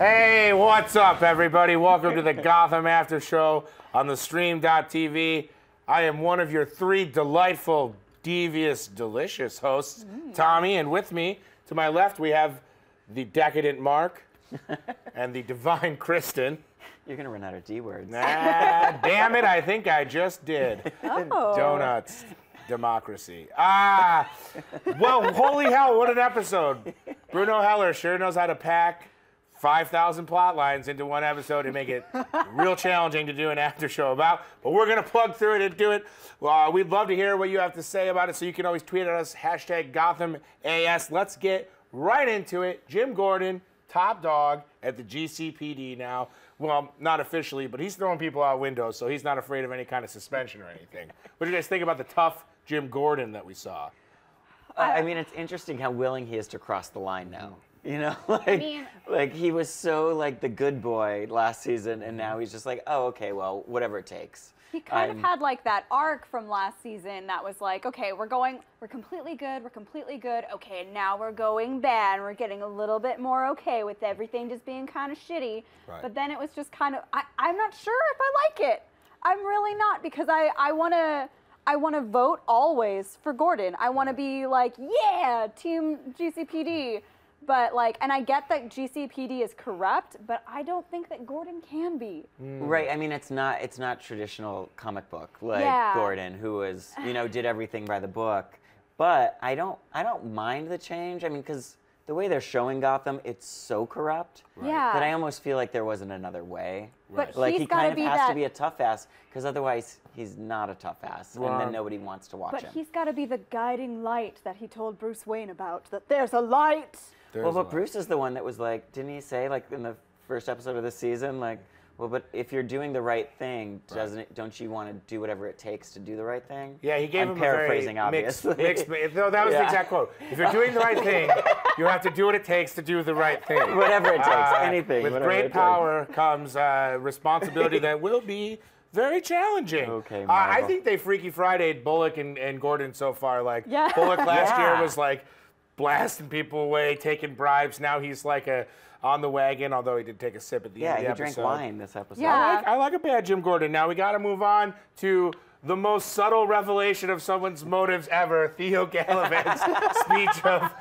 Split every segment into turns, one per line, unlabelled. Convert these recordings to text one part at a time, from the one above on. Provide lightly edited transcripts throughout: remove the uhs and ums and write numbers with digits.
Hey, what's up, everybody? Welcome to the Gotham After Show on the stream.tv. I am one of your three delightful, devious, delicious hosts, Tommy, and with me, to my left, we have the decadent Mark and the divine Kristin.
You're going to run out of D words.
Nah, damn it, I think I just did.
Oh.
Donuts. Democracy. Well, holy hell, what an episode. Bruno Heller sure knows how to pack 5,000 plot lines into one episode and make it real challenging to do an after show about. But we're going to plug through it and do it. We'd love to hear what you have to say about it, so you can always tweet at us, hashtag GothamAS. Let's get right into it. Jim Gordon, top dog at the GCPD now. Well, not officially, but he's throwing people out windows, so he's not afraid of any kind of suspension or anything. What do you guys think about the tough Jim Gordon that we saw?
I mean, it's interesting how willing he is to cross the line now. You know, like he was so like the good boy last season, and now he's just like, oh, okay, well, whatever it takes.
He kind of had like that arc from last season that was like, okay, we're completely good, okay, now we're going bad, and we're getting a little bit more okay with everything just being kind of shitty. Right. But then it was just kind of, I'm not sure if I like it. I'm really not, because I want to vote always for Gordon. I want to be like, yeah, team GCPD. But like, and I get that GCPD is corrupt, but I don't think that Gordon can be.
Right. I mean, it's not traditional comic book like Gordon, who was, you know, did everything by the book. But I don't mind the change. I mean, because the way they're showing Gotham, it's so corrupt that I almost feel like there wasn't another way.
But
like
he's
he kind of has
that...
to be a tough ass, because otherwise he's not a tough ass, and then nobody wants to watch him.
But he's got to be the guiding light that he told Bruce Wayne about. That there's a light.
Well, but Bruce is the one that was like, didn't he say, like, in the first episode of the season, like, well, but if you're doing the right thing, don't you want to do whatever it takes to do the right thing?
Yeah, he gave him
paraphrasing,
a very mixed,
obviously.
no, that was the exact quote. If you're doing the right thing, you have to do what it takes to do the right thing.
Whatever it takes, anything.
With great power comes responsibility that will be very challenging.
Okay,
I think they Freaky Friday'd Bullock and Gordon so far. Like, Bullock last year was like, blasting people away, taking bribes. Now he's like on the wagon, although he did take a sip at the end of the episode.
Yeah, he drank wine this episode.
Yeah.
I like a bad Jim Gordon. Now we got to move on to the most subtle revelation of someone's motives ever, Theo Galavan's speech of,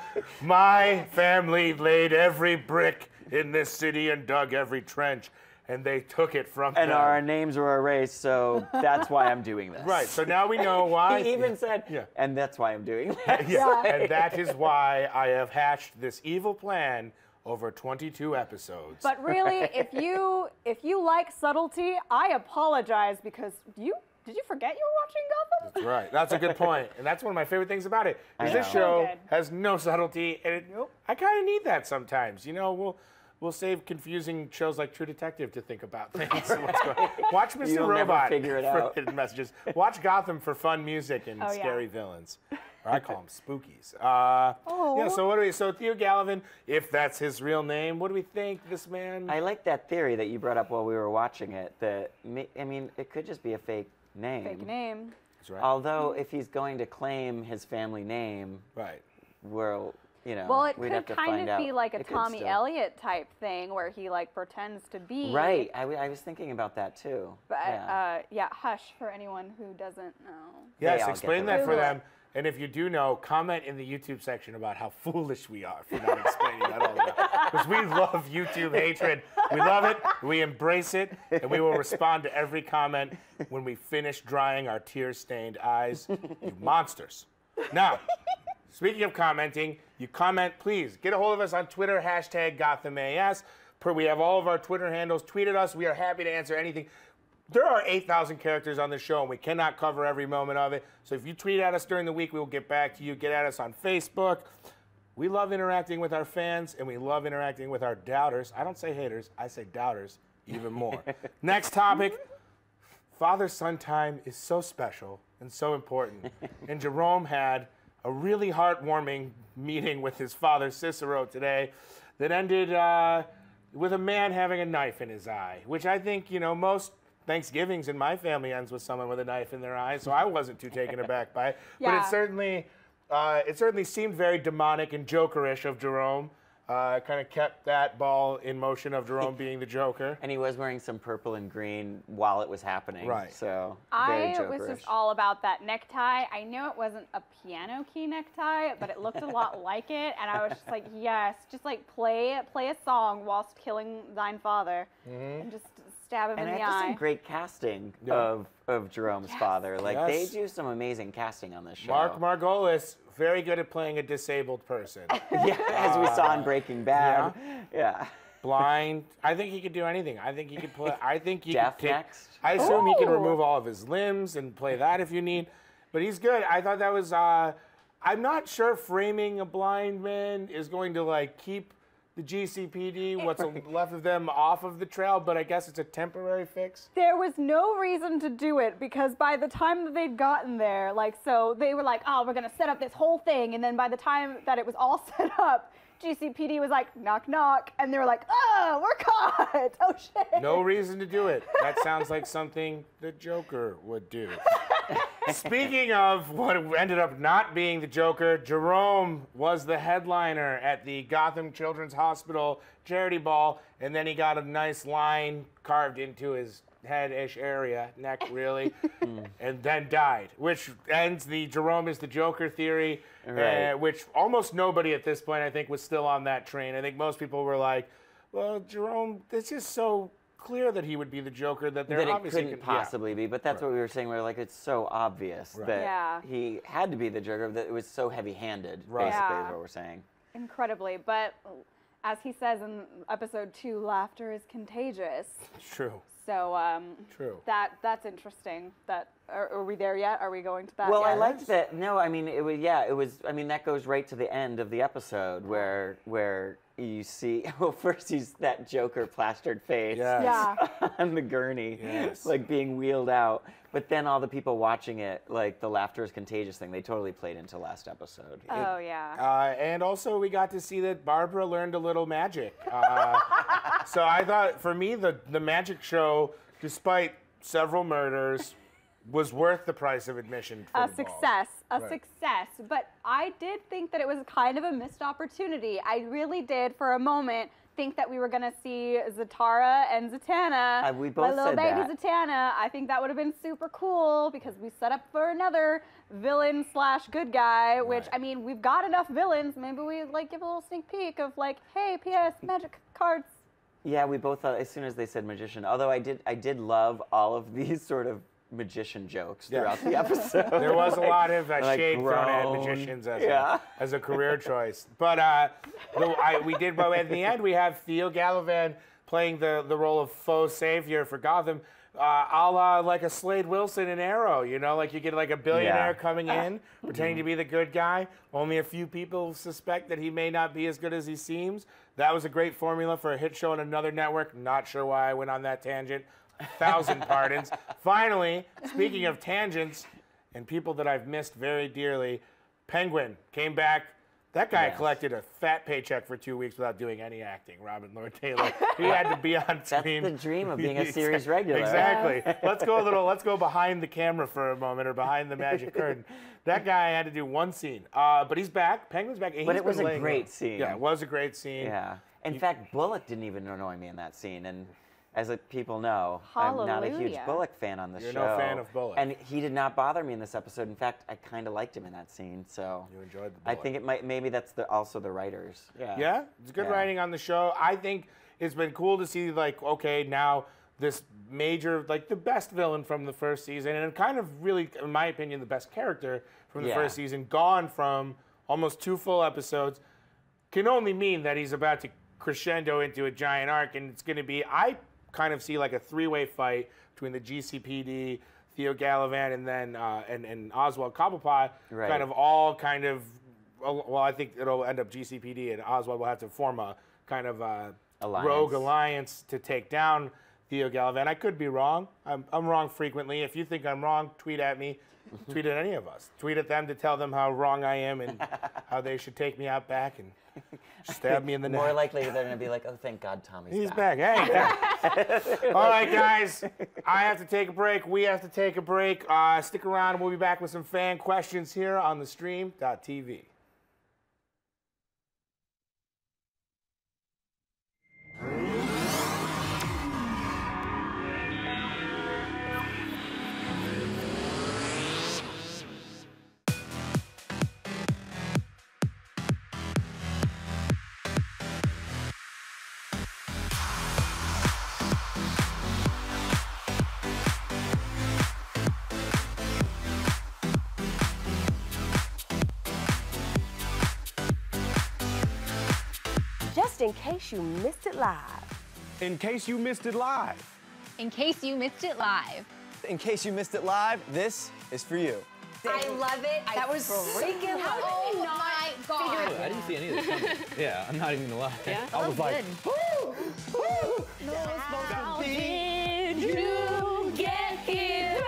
my family laid every brick in this city and dug every trench, and they took it from
and
them.
Our names were erased, so that's why I'm doing this.
Right, so now we know why.
He even said, and that's why I'm doing this.
And that is why I have hatched this evil plan over 22 episodes.
But really, if you like subtlety, I apologize, because did you forget you were watching Gotham?
That's right. That's a good point. And that's one of my favorite things about it. Is this show has no subtlety, and I kind of need that sometimes. You know, we'll save confusing shows like True Detective to think about things. What's going on. Watch Mr.
You'll
Robot
never figure it
for
out.
hidden messages. Watch Gotham for fun music and scary villains. Or I call them spookies. Yeah. So Theo Galavan, if that's his real name, what do we think? This man.
I like that theory that you brought up while we were watching it. That I mean, it could just be a fake name.
Fake name.
That's right.
Although, if he's going to claim his family name, well, you know,
well, it
we'd
could
have to
kind
find
of be
out.
like a Tommy Elliott type thing, where he like pretends to be.
Right. I was thinking about that too.
But hush for anyone wwho doesn't know.
Yes, explain that for them. And if you do know, comment in the YouTube section about how foolish we are for not explaining that all the way. Because we love YouTube hatred. We love it, we embrace it, and we will respond to every comment when we finish drying our tear-stained eyes. You monsters. Now, speaking of commenting, you comment, please, get a hold of us on Twitter, hashtag GothamAS. We have all of our Twitter handles. Tweet at us. We are happy to answer anything. There are 8,000 characters on this show, and we cannot cover every moment of it. So if you tweet at us during the week, we will get back to you. Get at us on Facebook. We love interacting with our fans, and we love interacting with our doubters. I don't say haters. I say doubters even more. Next topic. Father-son time is so special and so important. And Jerome had a really heartwarming meeting with his father, Cicero, today that ended with a man having a knife in his eye, which I think, you know, most Thanksgivings in my family ends with someone with a knife in their eye, so I wasn't too taken aback by it. But it certainly seemed very demonic and jokerish of Jerome kind of kept that ball in motion of Jerome being the Joker.
And he was wearing some purple and green while it was happening.
Right.
So
I
very
was
Jokerish.
just all about that necktie. I knew it wasn't a piano key necktie, but it looked a lot like it, and I was just like, yes, just like play a song whilst killing thine father, and just stab him
And
in the
after
eye.
some great casting of Jerome's father. Like, they do some amazing casting on this show.
Mark Margolis, very good at playing a disabled person.
Yeah, as we saw in Breaking Bad. Yeah.
Blind. I think he could do anything. I think he could play. I think he
Deaf
could take.
next.
I assume he can
Ooh.
remove all of his limbs and play that if you need. But he's good. I thought that was. I'm not sure framing a blind man is going to like keep the GCPD, what's left of them, off of the trail. But I guess it's a temporary fix.
There was no reason to do it because by the time that they'd gotten there, like, so they were like, oh, we're going to set up this whole thing. And then by the time that it was all set up, GCPD was like, knock, knock. And they were like, oh, we're caught. Oh, shit.
No reason to do it. That sounds like something the Joker would do. Speaking of what ended up not being the Joker, Jerome was the headliner at the Gotham Children's Hospital charity ball, and then he got a nice line carved into his head-ish area, neck really, and then died, which ends the Jerome is the Joker theory, which almost nobody at this point, I think, was still on that train. I think most people were like, well, Jerome, it's just so clear that he would be the Joker that they're
that it
obviously
couldn't possibly be, but that's what we were saying. We were like, it's so obvious that he had to be the Joker, that it was so heavy-handed, basically, is what we're saying.
Incredibly, but as he says in episode 2, laughter is contagious.
True.
So
True.
That's interesting. That are we there yet? Are we going to that?
Well,
yet?
I liked that. No, I mean, it was. Yeah, it was. I mean, that goes right to the end of the episode where you see. Well, first he's that Joker plastered face on the gurney, like being wheeled out. But then all the people watching it, like the laughter is contagious thing, they totally played into last episode.
Oh yeah.
And also we got to see that Barbara learned a little magic. So I thought, for me, the magic show, despite several murders, was worth the price of admission. For the
success,
balls.
Success. But I did think that it was kind of a missed opportunity. I really did, for a moment, think that we were going to see Zatara and Zatanna.
We both
my little
said
baby
that.
Zatanna. I think that would have been super cool because we set up for another villain / good guy, which, I mean, we've got enough villains. Maybe we like give a little sneak peek of like, hey, P.S. magic cards.
Yeah, we both thought as soon as they said magician. Although I did love all of these sort of magician jokes throughout the episode.
There was a lot of shade thrown at
groan.
magicians as a career choice. But we did, but at the end, we have Theo Galavan playing the role of faux savior for Gotham, a la like a Slade Wilson in Arrow, you know, like you get like a billionaire coming in, pretending to be the good guy. Only a few people suspect that he may not be as good as he seems. That was a great formula for a hit show on another network. Not sure why I went on that tangent. 1,000 pardons. Finally, speaking of tangents and people that I've missed very dearly, Penguin came back. That guy collected a fat paycheck for 2 weeks without doing any acting, Robin Lord Taylor. He had to be on screen.
That's the dream of being a series regular.
Exactly. Let's go behind the camera for a moment, or behind the magic curtain. That guy had to do one scene. But he's back. Penguin's back.
But it was a great scene.
Yeah, it was a great scene.
Yeah. In fact, Bullock didn't even annoy me in that scene. And as people know, I'm not a huge Bullock fan on the show.
You're no fan of Bullock.
And he did not bother me in this episode. In fact, I kind of liked him in that scene. So
you enjoyed the Bullock.
I think maybe that's also the writers. Yeah.
Yeah, it's good writing on the show. I think it's been cool to see, like, okay, now this major, like, the best villain from the first season, and kind of really, in my opinion, the best character from the first season, gone from almost 2 full episodes, can only mean that he's about to crescendo into a giant arc, and it's going to be, I kind of see like a 3-way fight between the GCPD, Theo Galavan, and then and Oswald Cobblepot, kind of all kind of, well, I think it'll end up GCPD and Oswald will have to form a kind of rogue alliance to take down Theo Galavan. I could be wrong. I'm wrong frequently. If you think I'm wrong, tweet at me. Tweet at any of us. Tweet at them to tell them how wrong I am and how they should take me out back and stab me in the neck.
More likely they're going to be like, oh, thank God Tommy's
back. Hey. All right, guys. I have to take a break. We have to take a break. Stick around. We'll be back with some fan questions here on the stream.tv.
Just in case you missed it live.
In case you missed it live.
In case you missed it live.
In case you missed it live, this is for you.
I love it. That was freaking loud.
Oh my God.
I didn't see any of this coming. Yeah, I'm not even gonna lie.
Yeah?
I was like,
How did you get here?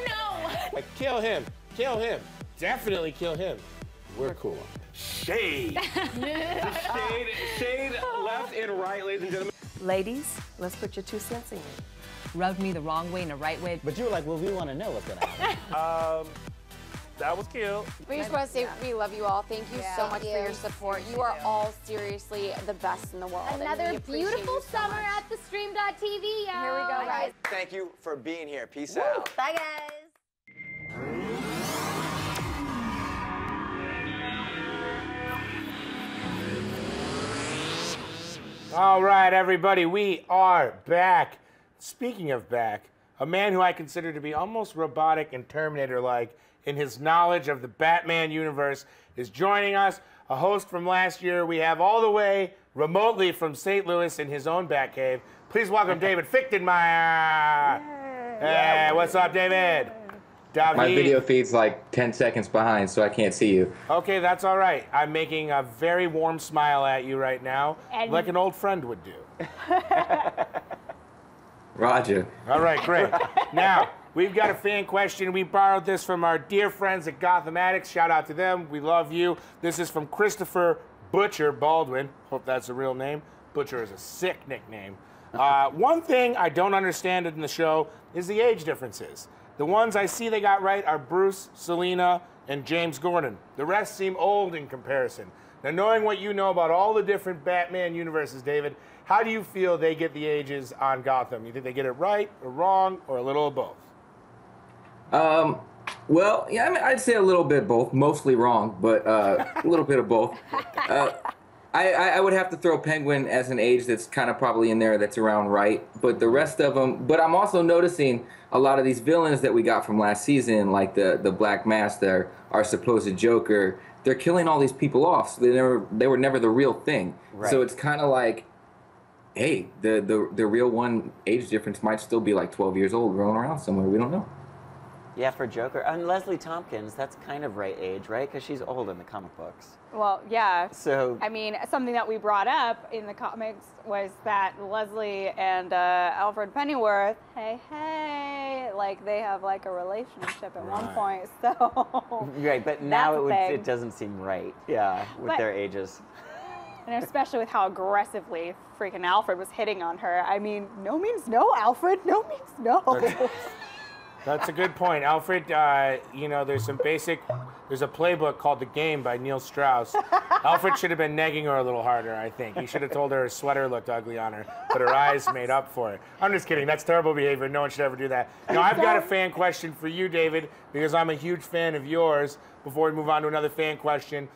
No.
Kill him. Kill him. Definitely kill him. We're cool. Shade.
Shade left and right, ladies and gentlemen.
Ladies, let's put your 2 cents in.
Rubbed me the wrong way and the right way.
But you were like, well, we want to know what's going to happen.
That was cute.
We just want to say we love you all. Thank you so much for your support. You are all seriously the best in the world.
Another beautiful summer at the stream.tv, y'all.
Here we go, guys.
Thank you for being here. Peace out.
Bye, guys.
All right, everybody, we are back. Speaking of back, a man who I consider to be almost robotic and Terminator-like in his knowledge of the Batman universe is joining us. A host from last year we have all the way remotely from St. Louis in his own Batcave. Please welcome David Fichtenmeyer. Hey, what's up, David? David.
My video feed's like 10 seconds behind, so I can't see you.
Okay, that's all right. I'm making a very warm smile at you right now, like an old friend would do.
Roger.
All right, great. Now, we've got a fan question. We borrowed this from our dear friends at Gotham Addicts. Shout out to them. We love you. This is from Christopher Butcher Baldwin. Hope that's a real name. Butcher is a sick nickname. One thing I don't understand in the show is the age differences. The ones I see they got right are Bruce, Selina, and James Gordon. The rest seem old in comparison. Now, knowing what you know about all the different Batman universes, David, how do you feel they get the ages on Gotham? You think they get it right or wrong or a little of both?
Well, yeah, I mean, I'd say a little bit both, mostly wrong, but a little bit of both. I would have to throw Penguin as an age that's kind of probably in there that's around right, but the rest of them, but I'm also noticing a lot of these villains that we got from last season, like the Black Mask, our supposed Joker, they're killing all these people off, so they were never the real thing. Right. So it's kind of like, hey, the real one age difference might still be like 12 years old rolling around somewhere, we don't know.
Yeah, for Joker. And Leslie Tompkins, that's kind of right age, right? Because she's old in the comic books.
Well, yeah.
So
I mean, something that we brought up in the comics was that Leslie and Alfred Pennyworth, hey, like they have like a relationship at one point. So
right, but now it doesn't seem right. Yeah, with their ages.
And especially with how aggressively freaking Alfred was hitting on her. I mean, no means no, Alfred. No means no.
That's a good point. Alfred, you know, there's a playbook called The Game by Neil Strauss. Alfred should have been negging her a little harder, I think. He should have told her her sweater looked ugly on her, but her eyes made up for it. I'm just kidding. That's terrible behavior. No one should ever do that. Now, I've got a fan question for you, David, because I'm a huge fan of yours. Before we move on to another fan question,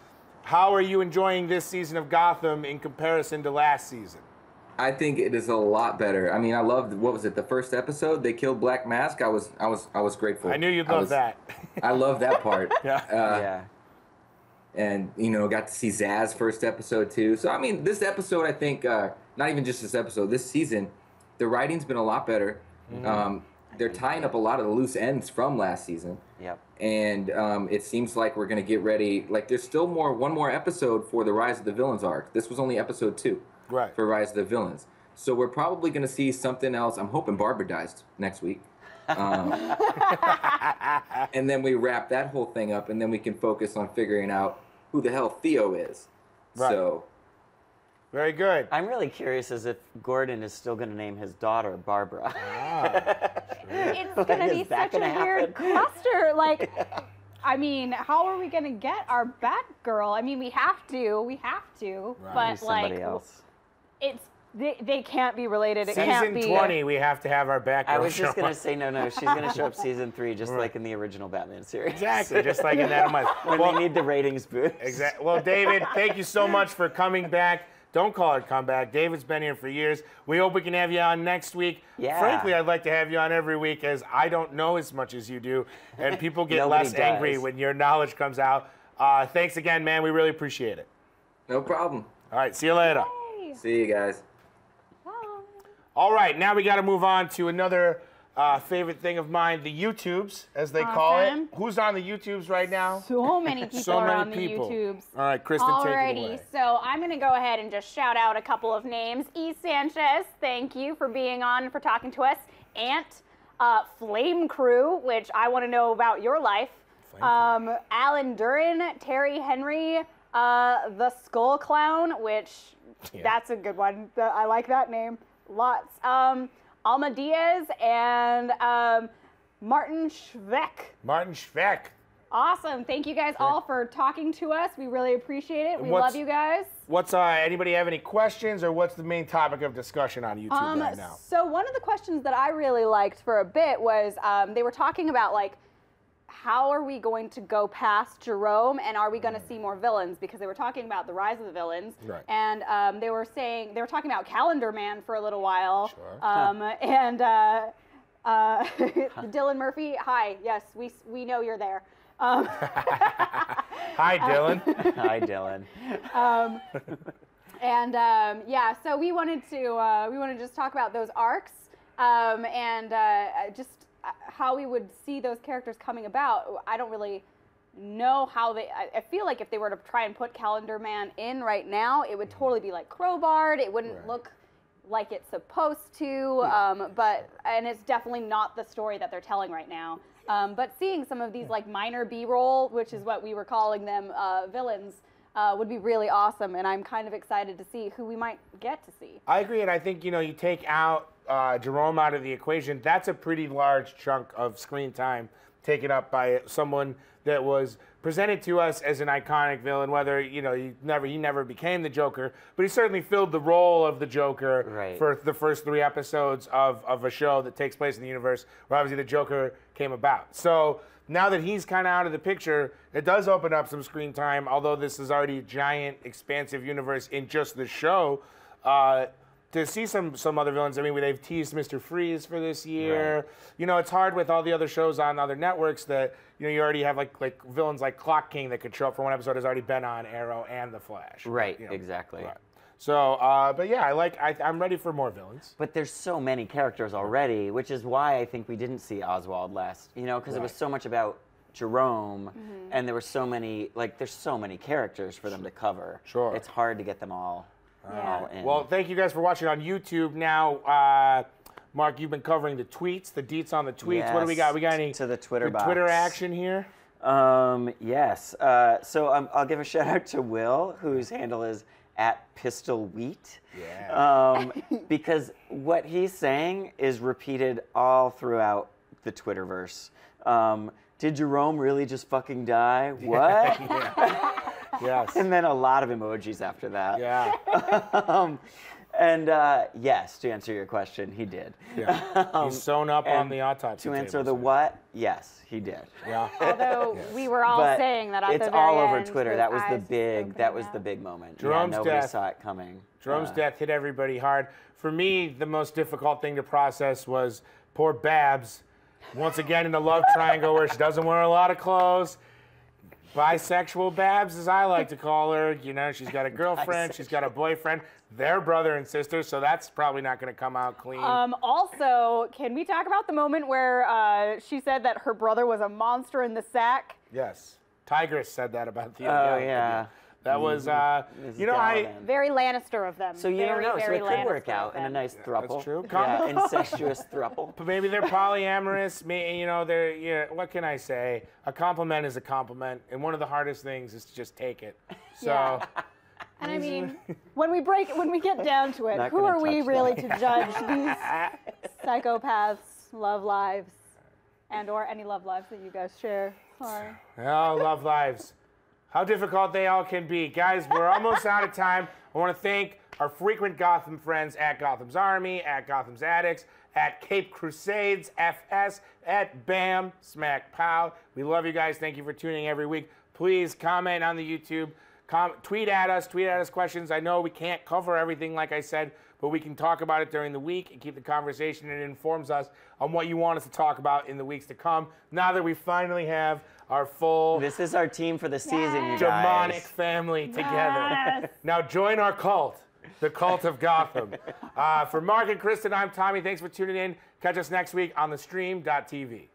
how are you enjoying this season of Gotham in comparison to last season?
I think it is a lot better. I mean, I loved, what was it, the first episode? They killed Black Mask. I was grateful.
I knew you'd love that.
I love that part.
Yeah.
And, you know, got to see Zaz first episode too. So, I mean, this episode, I think, not even just this episode, this season, the writing's been a lot better. They're tying up a lot of the loose ends from last season.
Yep.
And it seems like we're going to get ready. Like, there's still one more episode for the Rise of the Villains arc. This was only episode 2.
Right.
For Rise of the Villains. So we're probably going to see something else. I'm hoping Barbara dies next week. And then we wrap that whole thing up, and then we can focus on figuring out who the hell Theo is.
Right.
So.
Very good.
I'm really curious as if Gordon is still going to name his daughter Barbara.
It's going to be such a weird cluster. Like, I mean, how are we going to get our Batgirl? I mean, we have to. Right. But like,
else.
They can't be related. It
season
can't be
20, we have to have our Batgirl.
I was just going to say, no, she's going to show up season 3, just like in the original Batman series.
Exactly, just like in that month.
When they need the ratings boost.
Exactly. Well, David, thank you so much for coming back. Don't call it comeback. David's been here for years. We hope we can have you on next week.
Yeah.
Frankly, I'd like to have you on every week, as I don't know as much as you do, and people get less angry when your knowledge comes out. Thanks again, man. We really appreciate it.
No problem.
All right, see you later.
See you guys.
Bye.
All right, now we got to move on to another favorite thing of mine, the YouTubes, as they call it. Who's on the YouTubes right now?
So many people are on the YouTubes.
All right, Kristin, take it away.
So I'm going to go ahead and just shout out a couple of names. E. Sanchez, thank you for being on and for talking to us. Ant, Flame Crew, which I want to know about your life. Alan Duran, Terry Henry, The Skull Clown, which that's a good one. I like that name. Lots. Alma Diaz and Martin Schweck.
Martin Schweck.
Awesome. Thank you guys all for talking to us. We really appreciate it. We love you guys.
What's anybody have any questions, or what's the main topic of discussion on YouTube right now?
So one of the questions that I really liked for a bit was they were talking about like, how are we going to go past Jerome, and are we going to see more villains? Because they were talking about the rise of the villains, and they were talking about Calendar Man for a little while, and Dylan Murphy. Hi, yes, we know you're there.
Hi, Dylan.
Hi, Dylan.
Yeah, so we wanted to just talk about those arcs, and just how we would see those characters coming about. I don't really know how they. I feel like if they were to try and put Calendar Man in right now, it would totally be like crowbarred. It wouldn't look like it's supposed to. And it's definitely not the story that they're telling right now. But seeing some of these like minor B-roll, which is what we were calling them, villains, would be really awesome. And I'm kind of excited to see who we might get to see.
I agree, and I think you take out Jerome out of the equation. That's a pretty large chunk of screen time taken up by someone that was presented to us as an iconic villain. Whether he never became the Joker, but he certainly filled the role of the Joker for the first 3 episodes of a show that takes place in the universe where obviously the Joker came about. So now that he's kind of out of the picture, it does open up some screen time. Although this is already a giant, expansive universe in just the show. To see some other villains, I mean, they've teased Mr. Freeze for this year. It's hard with all the other shows on other networks that you already have like villains like Clock King that could show up for one episode has already been on Arrow and The Flash.
Right, exactly.
Right. So, but yeah, I'm ready for more villains.
But there's so many characters already, which is why I think we didn't see Oswald last. Because it was so much about Jerome, and there were so many there's so many characters for them to cover.
Sure.
It's hard to get them all.
Well, thank you guys for watching on YouTube. Now, Mark, you've been covering the tweets, the deets on the tweets.
Yes.
What do we got? We got any
to the Twitter box.
Twitter action here?
Yes. So I'll give a shout out to Will, whose handle is @PistolWheat.
Yeah.
Because what he's saying is repeated all throughout the Twitterverse. Did Jerome really just fucking die? What?
Yes.
And then a lot of emojis after that.
Yeah.
Yes, to answer your question, he did.
Yeah. He's sewn up on the autopsy
To answer
table,
the what? Yes, he did.
Yeah.
Although we were all saying that at the very end.
It's all over Twitter. That was the big moment.
Jerome's
nobody
death
saw it coming.
Jerome's death hit everybody hard. For me, the most difficult thing to process was poor Babs, once again in the love triangle where she doesn't wear a lot of clothes. Bisexual Babs, as I like to call her. She's got a girlfriend, she's got a boyfriend. They're brother and sister, so that's probably not going to come out clean.
Also, can we talk about the moment where she said that her brother was a monster in the sack?
Yes. Tigress said that about Theo.
Oh, yeah.
That was,
very Lannister of them.
So you don't know, so it could work out in a nice throuple.
That's true.
Yeah, incestuous throuple.
But maybe they're polyamorous. What can I say? A compliment is a compliment, and one of the hardest things is to just take it. So.
And I mean, when we get down to it, who are we really to judge these psychopaths' love lives, and/or any love lives that you guys share? Sorry.
Oh, love lives. How difficult they all can be. Guys, we're almost out of time. I want to thank our frequent Gotham friends at Gotham's Army, at Gotham's Addicts, at Cape Crusades FS, at BAM Smack Pow. We love you guys. Thank you for tuning every week. Please comment on the YouTube. Tweet at us questions. I know we can't cover everything, like I said, but we can talk about it during the week and keep the conversation, and it informs us on what you want us to talk about in the weeks to come. Now that we finally have our full...
This is our team for the season, you guys.
Demonic family together. Now join our cult. the cult of Gotham. For Mark and Kristin, I'm Tommy. Thanks for tuning in. Catch us next week on the stream.tv.